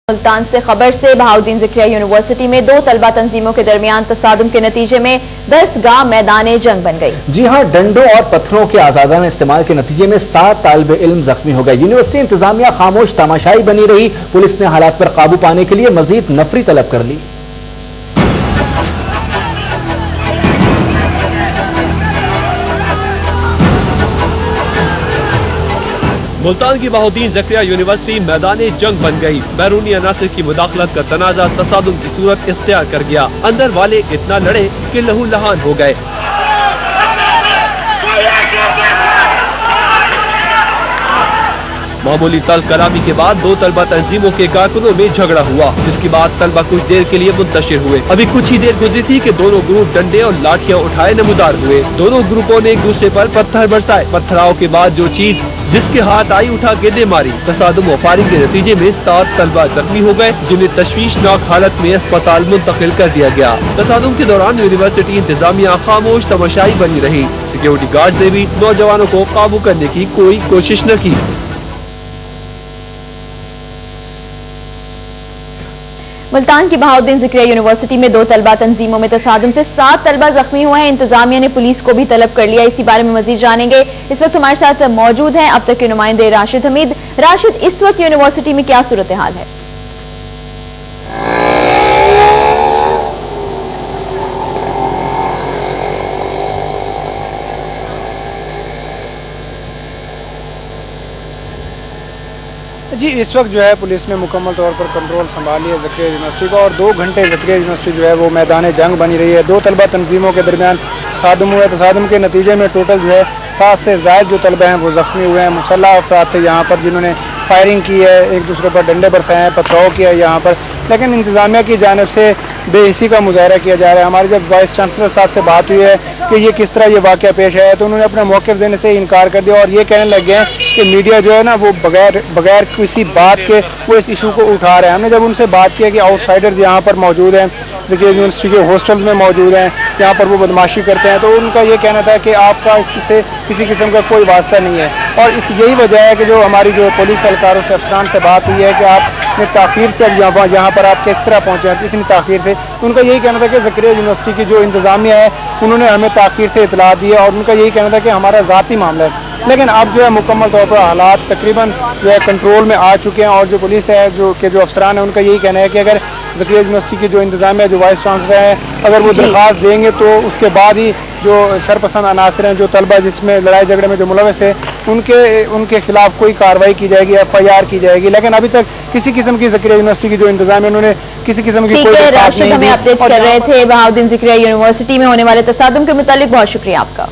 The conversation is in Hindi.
मुल्तान से खबर से बहाउद्दीन ज़िक्रिया यूनिवर्सिटी में दो तलबा तंजीमों के दरमियान तसादुम के नतीजे में दरसगाह मैदान जंग बन गई। जी हां, डंडों और पत्थरों के आजादाना इस्तेमाल के नतीजे में 7 तालिब इल्म जख्मी हो गए। यूनिवर्सिटी इंतजामिया खामोश तमाशाई बनी रही। पुलिस ने हालात पर काबू पाने के लिए मजीद नफरी तलब कर ली। मुल्तान की बहाउद्दीन ज़िक्रिया यूनिवर्सिटी मैदान जंग बन गई। बैरूनी अनासर की मुदाखलत का तनाजा तसादुम की सूरत इख्तियार कर गया। अंदर वाले इतना लड़े कि लहू लहान हो गए। मामूली तल कलामी के बाद दो तलबा तंजीमों के कारकुनों में झगड़ा हुआ, जिसके बाद तलबा कुछ देर के लिए मुंतशिर हुए। अभी कुछ ही देर गुजरी थी कि दोनों ग्रुप डंडे और लाठियां उठाए नमूदार हुए। दोनों ग्रुपों ने एक दूसरे पर पत्थर बरसाए। पत्थराव के बाद जो चीज जिसके हाथ आई उठा के दे मारी। तसादुम और फायरिंग के नतीजे में 7 तलबा जख्मी हो गए, जिन्हें तशवीशनाक हालत में अस्पताल मुंतकिल कर दिया गया। तसादुम के दौरान यूनिवर्सिटी इंतजामिया खामोश तमाशाई बनी रही। सिक्योरिटी गार्ड ने भी नौजवानों को काबू करने की कोई कोशिश न की। मुल्तान की बहाउद्दीन ज़िक्रिया यूनिवर्सिटी में 2 तलबा तंजीमों में तसादुम से 7 तलबा जख्मी हुए हैं। इंतजामिया ने पुलिस को भी तलब कर लिया। इसी बारे में मजीद जानेंगे। इस वक्त हमारे साथ मौजूद हैं अब तक के नुमाइंदे राशिद हमीद। राशिद, इस वक्त यूनिवर्सिटी में क्या सूरत हाल है? जी, इस वक्त जो है पुलिस ने मुकम्मल तौर पर कंट्रोल संभाल लिया ज़िक्रिया यूनिवर्सिटी का और 2 घंटे ज़िक्रिया यूनिवर्सिटी जो है वो मैदान जंग बनी रही है। 2 तलबा तंजीमों के दरमियान तसादुम हुआ। तसादुम के नतीजे में टोटल जो है 7 से ज़ायद जो तलबा हैं वो ज़ख्मी हुए हैं। मुसल्लह अफराद थे यहाँ पर जिन्होंने फायरिंग की है, एक दूसरे पर डंडे बरसाए हैं, पथराव किया है यहाँ पर। लेकिन इंतज़ामिया की जानिब से बेहिसी का मुजाहरा किया जा रहा है। हमारी जब वाइस चांसलर साहब से बात हुई है कि ये किस तरह ये वाक़या पेश आया तो उन्होंने अपना मौक़िफ़ देने से इनकार कर दिया और ये कहने लग गए हैं कि मीडिया जो है ना वो बगैर किसी बात के वो इस इशू को उठा रहे हैं। हमने जब उनसे बात किया कि आउटसाइडर्स यहाँ पर मौजूद हैं, ज़िक्रिया यूनिवर्सिटी के हॉस्टल्स में मौजूद हैं, यहाँ पर वो बदमाशी करते हैं, तो उनका ये कहना था कि आपका इससे किसी किस्म का कोई वास्ता नहीं है। और यही वजह है कि जो हमारी जो पुलिस एहलकारों से अफसरान से बात हुई है कि आपने ताख़ीर से अब यहाँ पर आप किस तरह पहुँचे हैं इतनी ताख़ीर से, उनका यही कहना था कि ज़िक्रिया यूनिवर्सिटी की जो इंतज़ामिया है उन्होंने हमें ताख़ीर से इतला दी है और उनका यही कहना था कि हमारा ज़ाती मामला है। लेकिन अब जो है मुकम्मल तौर पर हालात तकरीबन जो है कंट्रोल में आ चुके हैं और जो पुलिस है जो अफसरान है उनका यही कहना है कि अगर ज़िक्रिया यूनिवर्सिटी की जो इंतज़ामिया जो वाइस चांसलर है अगर वो दरख्वास्त देंगे तो उसके बाद ही जो शरपसंद अनासर हैं, जो तलबा जिसमें लड़ाई झगड़े में जो मुलविस है उनके खिलाफ कोई कार्रवाई की जाएगी, FIR की जाएगी। लेकिन अभी तक किसी किस्म की ज़िक्रिया यूनिवर्सिटी की जो इंतजाम है उन्होंने किसी किस्म की कोई राशिद हमें अपडेट कर रहे थे बहाउद्दीन ज़िक्रिया यूनिवर्सिटी में होने वाले तसादुम के मुतालिक। बहुत शुक्रिया आपका।